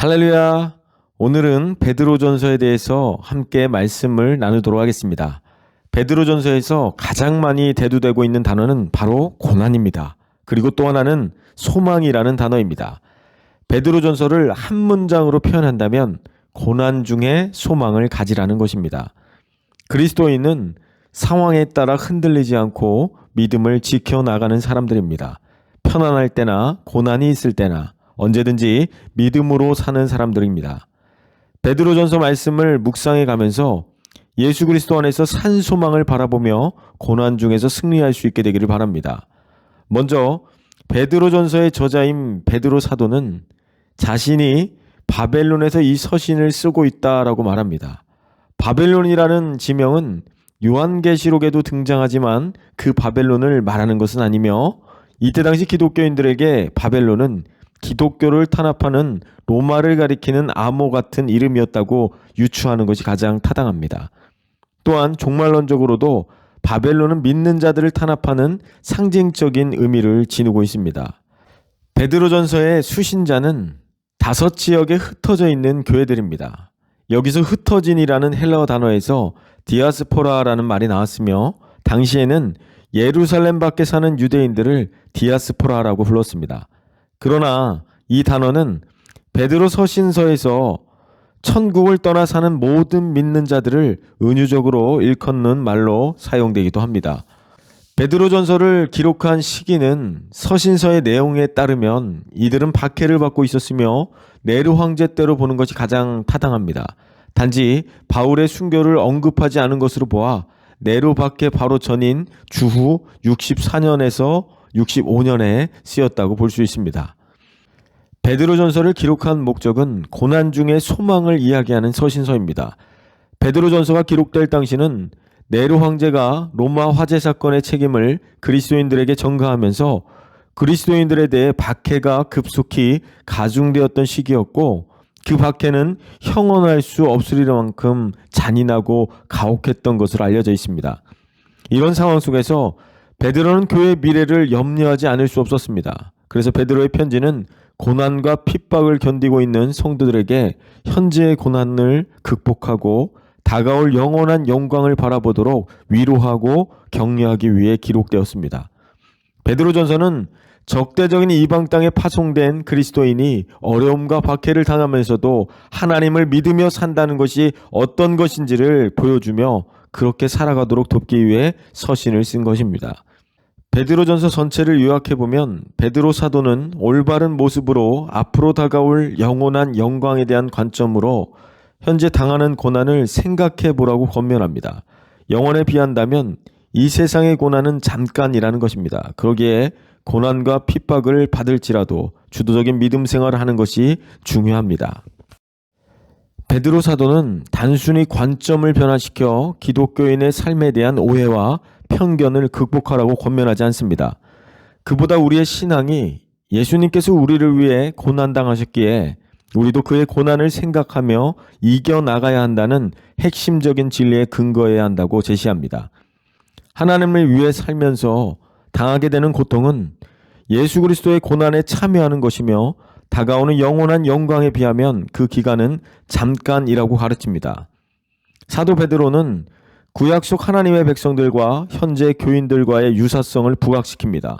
할렐루야. 오늘은 베드로전서에 대해서 함께 말씀을 나누도록 하겠습니다. 베드로전서에서 가장 많이 대두되고 있는 단어는 바로 고난입니다. 그리고 또 하나는 소망이라는 단어입니다. 베드로전서를 한 문장으로 표현한다면 고난 중에 소망을 가지라는 것입니다. 그리스도인은 상황에 따라 흔들리지 않고 믿음을 지켜나가는 사람들입니다. 편안할 때나 고난이 있을 때나 언제든지 믿음으로 사는 사람들입니다. 베드로전서 말씀을 묵상해 가면서 예수 그리스도 안에서 산 소망을 바라보며 고난 중에서 승리할 수 있게 되기를 바랍니다. 먼저 베드로전서의 저자인 베드로 사도는 자신이 바벨론에서 이 서신을 쓰고 있다라고 말합니다. 바벨론이라는 지명은 요한계시록에도 등장하지만 그 바벨론을 말하는 것은 아니며 이때 당시 기독교인들에게 바벨론은 기독교를 탄압하는 로마를 가리키는 암호 같은 이름이었다고 유추하는 것이 가장 타당합니다. 또한 종말론적으로도 바벨론은 믿는 자들을 탄압하는 상징적인 의미를 지니고 있습니다. 베드로전서의 수신자는 5지역에 흩어져 있는 교회들입니다. 여기서 흩어진이라는 헬라어 단어에서 디아스포라라는 말이 나왔으며 당시에는 예루살렘 밖에 사는 유대인들을 디아스포라라고 불렀습니다. 그러나 이 단어는 베드로 서신서에서 천국을 떠나 사는 모든 믿는 자들을 은유적으로 일컫는 말로 사용되기도 합니다. 베드로전서를 기록한 시기는 서신서의 내용에 따르면 이들은 박해를 받고 있었으며 네로 황제 때로 보는 것이 가장 타당합니다. 단지 바울의 순교를 언급하지 않은 것으로 보아 네로 박해 바로 전인 주후 64년에서 65년에 쓰였다고 볼 수 있습니다. 베드로전서를 기록한 목적은 고난 중의 소망을 이야기하는 서신서입니다. 베드로전서가 기록될 당시는 네로 황제가 로마 화재 사건의 책임을 그리스도인들에게 전가하면서 그리스도인들에 대해 박해가 급속히 가중되었던 시기였고 그 박해는 형언할 수 없을 만큼 잔인하고 가혹했던 것으로 알려져 있습니다. 이런 상황 속에서 베드로는 교회의 미래를 염려하지 않을 수 없었습니다. 그래서 베드로의 편지는 고난과 핍박을 견디고 있는 성도들에게 현재의 고난을 극복하고 다가올 영원한 영광을 바라보도록 위로하고 격려하기 위해 기록되었습니다. 베드로전서는 적대적인 이방 땅에 파송된 그리스도인이 어려움과 박해를 당하면서도 하나님을 믿으며 산다는 것이 어떤 것인지를 보여주며 그렇게 살아가도록 돕기 위해 서신을 쓴 것입니다. 베드로전서 전체를 요약해보면 베드로 사도는 올바른 모습으로 앞으로 다가올 영원한 영광에 대한 관점으로 현재 당하는 고난을 생각해보라고 권면합니다. 영원에 비한다면 이 세상의 고난은 잠깐이라는 것입니다. 그러기에 고난과 핍박을 받을지라도 주도적인 믿음 생활을 하는 것이 중요합니다. 베드로 사도는 단순히 관점을 변화시켜 기독교인의 삶에 대한 오해와 편견을 극복하라고 권면하지 않습니다. 그보다 우리의 신앙이 예수님께서 우리를 위해 고난당하셨기에 우리도 그의 고난을 생각하며 이겨나가야 한다는 핵심적인 진리에 근거해야 한다고 제시합니다. 하나님을 위해 살면서 당하게 되는 고통은 예수 그리스도의 고난에 참여하는 것이며 다가오는 영원한 영광에 비하면 그 기간은 잠깐이라고 가르칩니다. 사도 베드로는 구약 속 하나님의 백성들과 현재 교인들과의 유사성을 부각시킵니다.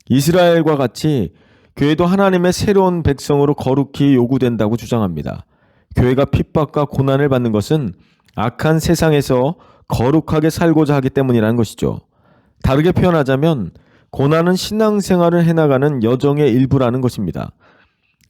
이스라엘과 같이 교회도 하나님의 새로운 백성으로 거룩히 요구된다고 주장합니다. 교회가 핍박과 고난을 받는 것은 악한 세상에서 거룩하게 살고자 하기 때문이라는 것이죠. 다르게 표현하자면 고난은 신앙생활을 해나가는 여정의 일부라는 것입니다.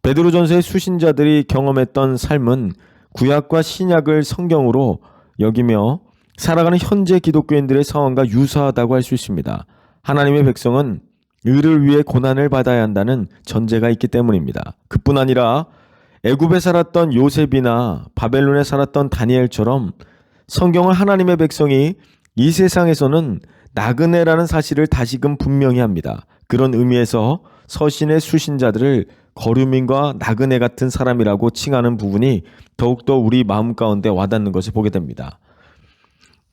베드로전서의 수신자들이 경험했던 삶은 구약과 신약을 성경으로 여기며 살아가는 현재 기독교인들의 상황과 유사하다고 할 수 있습니다. 하나님의 백성은 의를 위해 고난을 받아야 한다는 전제가 있기 때문입니다. 그뿐 아니라 애굽에 살았던 요셉이나 바벨론에 살았던 다니엘처럼 성경은 하나님의 백성이 이 세상에서는 나그네라는 사실을 다시금 분명히 합니다. 그런 의미에서 서신의 수신자들을 거류민과 나그네 같은 사람이라고 칭하는 부분이 더욱더 우리 마음 가운데 와닿는 것을 보게 됩니다.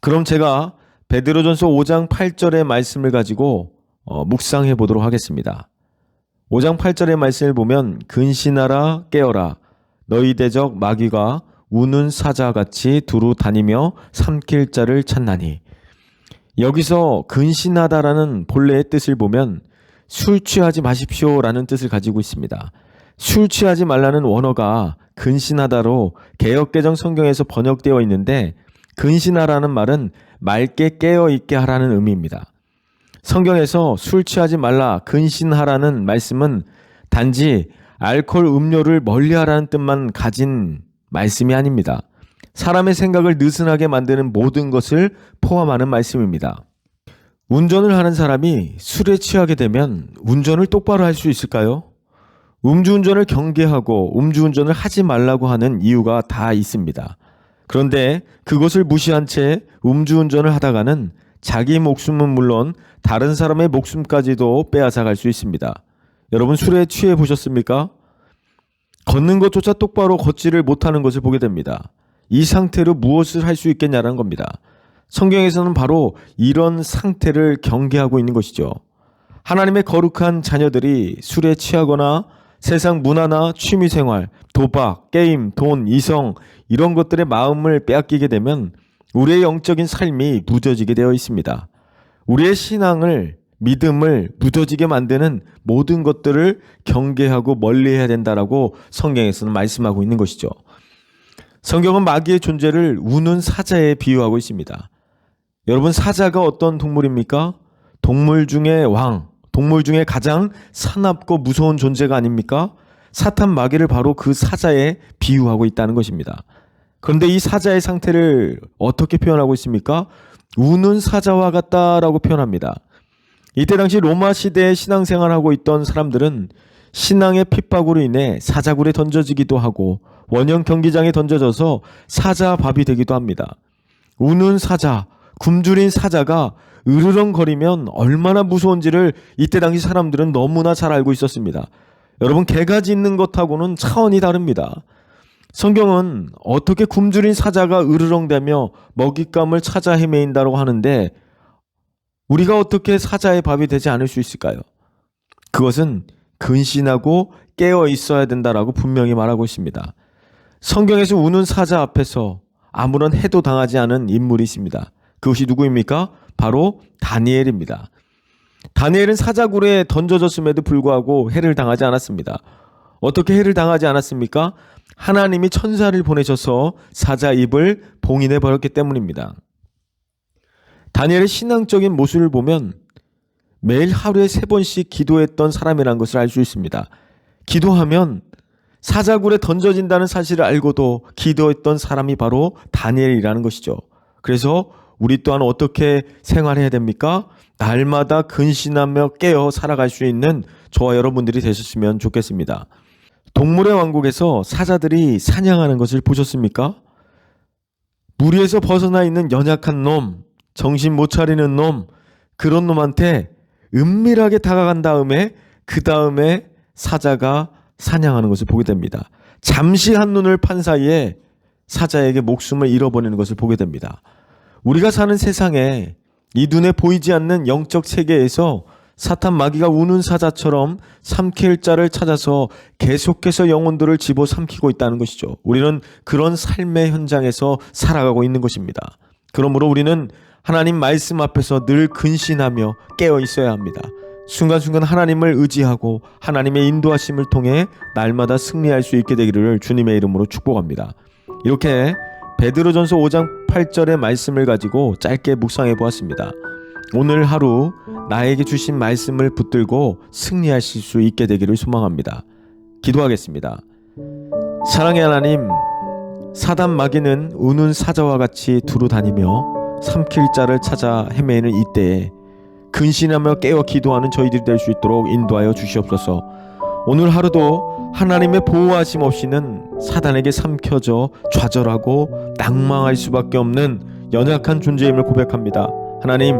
그럼 제가 베드로전서 5장 8절의 말씀을 가지고 묵상해 보도록 하겠습니다. 5장 8절의 말씀을 보면 근신하라 깨어라 너희 대적 마귀가 우는 사자같이 두루 다니며 삼킬 자를 찾나니. 여기서 근신하다라는 본래의 뜻을 보면 술 취하지 마십시오라는 뜻을 가지고 있습니다. 술 취하지 말라는 원어가 근신하다로 개역개정 성경에서 번역되어 있는데, 근신하라는 말은 맑게 깨어있게 하라는 의미입니다. 성경에서 술 취하지 말라, 근신하라는 말씀은 단지 알코올 음료를 멀리하라는 뜻만 가진 말씀이 아닙니다. 사람의 생각을 느슨하게 만드는 모든 것을 포함하는 말씀입니다. 운전을 하는 사람이 술에 취하게 되면 운전을 똑바로 할 수 있을까요? 음주운전을 경계하고 음주운전을 하지 말라고 하는 이유가 다 있습니다. 그런데 그것을 무시한 채 음주운전을 하다가는 자기 목숨은 물론 다른 사람의 목숨까지도 빼앗아갈 수 있습니다. 여러분, 술에 취해 보셨습니까? 걷는 것조차 똑바로 걷지를 못하는 것을 보게 됩니다. 이 상태로 무엇을 할 수 있겠냐는 겁니다. 성경에서는 바로 이런 상태를 경계하고 있는 것이죠. 하나님의 거룩한 자녀들이 술에 취하거나 세상 문화나 취미생활, 도박, 게임, 돈, 이성 이런 것들의 마음을 빼앗기게 되면 우리의 영적인 삶이 무뎌지게 되어 있습니다. 우리의 신앙을, 믿음을 무뎌지게 만드는 모든 것들을 경계하고 멀리해야 된다라고 성경에서는 말씀하고 있는 것이죠. 성경은 마귀의 존재를 우는 사자에 비유하고 있습니다. 여러분, 사자가 어떤 동물입니까? 동물 중에 왕, 동물 중에 가장 사납고 무서운 존재가 아닙니까? 사탄 마귀를 바로 그 사자에 비유하고 있다는 것입니다. 그런데 이 사자의 상태를 어떻게 표현하고 있습니까? 우는 사자와 같다라고 표현합니다. 이때 당시 로마 시대에 신앙생활하고 있던 사람들은 신앙의 핍박으로 인해 사자굴에 던져지기도 하고 원형 경기장에 던져져서 사자밥이 되기도 합니다. 우는 사자, 굶주린 사자가 으르렁거리면 얼마나 무서운지를 이때 당시 사람들은 너무나 잘 알고 있었습니다. 여러분, 개가 짖는 것하고는 차원이 다릅니다. 성경은 어떻게 굶주린 사자가 으르렁대며 먹잇감을 찾아 헤매인다고 하는데 우리가 어떻게 사자의 밥이 되지 않을 수 있을까요? 그것은 근신하고 깨어 있어야 된다라고 분명히 말하고 있습니다. 성경에서 우는 사자 앞에서 아무런 해도 당하지 않은 인물이 있습니다. 그것이 누구입니까? 바로 다니엘입니다. 다니엘은 사자굴에 던져졌음에도 불구하고 해를 당하지 않았습니다. 어떻게 해를 당하지 않았습니까? 하나님이 천사를 보내셔서 사자 입을 봉인해 버렸기 때문입니다. 다니엘의 신앙적인 모습을 보면 매일 하루에 3번씩 기도했던 사람이라는 것을 알 수 있습니다. 기도하면 사자굴에 던져진다는 사실을 알고도 기도했던 사람이 바로 다니엘이라는 것이죠. 그래서 우리 또한 어떻게 생활해야 됩니까? 날마다 근신하며 깨어 살아갈 수 있는 저와 여러분들이 되셨으면 좋겠습니다. 동물의 왕국에서 사자들이 사냥하는 것을 보셨습니까? 무리에서 벗어나 있는 연약한 놈, 정신 못 차리는 놈, 그런 놈한테 은밀하게 다가간 다음에 그 다음에 사자가 사냥하는 것을 보게 됩니다. 잠시 한눈을 판 사이에 사자에게 목숨을 잃어버리는 것을 보게 됩니다. 우리가 사는 세상에 이 눈에 보이지 않는 영적 세계에서 사탄 마귀가 우는 사자처럼 삼킬 자를 찾아서 계속해서 영혼들을 집어삼키고 있다는 것이죠. 우리는 그런 삶의 현장에서 살아가고 있는 것입니다. 그러므로 우리는 하나님 말씀 앞에서 늘 근신하며 깨어 있어야 합니다. 순간순간 하나님을 의지하고 하나님의 인도하심을 통해 날마다 승리할 수 있게 되기를 주님의 이름으로 축복합니다. 이렇게 베드로전서 5장 8절의 말씀을 가지고 짧게 묵상해 보았습니다. 오늘 하루 나에게 주신 말씀을 붙들고 승리하실 수 있게 되기를 소망합니다. 기도하겠습니다. 사랑의 하나님, 사단 마귀는 우는 사자와 같이 두루 다니며 삼킬 자를 찾아 헤매는 이때에 근신하며 깨어 기도하는 저희들이 될 수 있도록 인도하여 주시옵소서. 오늘 하루도 하나님의 보호하심 없이는 사단에게 삼켜져 좌절하고 낭망할 수밖에 없는 연약한 존재임을 고백합니다. 하나님,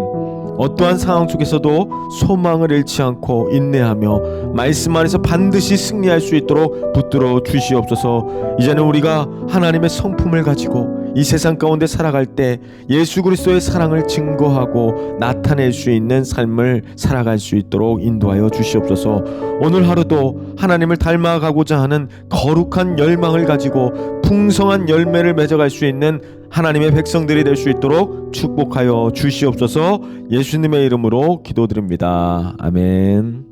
어떠한 상황 속에서도 소망을 잃지 않고 인내하며 말씀 안에서 반드시 승리할 수 있도록 붙들어 주시옵소서. 이제는 우리가 하나님의 성품을 가지고 이 세상 가운데 살아갈 때 예수 그리스도의 사랑을 증거하고 나타낼 수 있는 삶을 살아갈 수 있도록 인도하여 주시옵소서. 오늘 하루도 하나님을 닮아가고자 하는 거룩한 열망을 가지고 풍성한 열매를 맺어갈 수 있는 하나님의 백성들이 될 수 있도록 축복하여 주시옵소서. 예수님의 이름으로 기도드립니다. 아멘.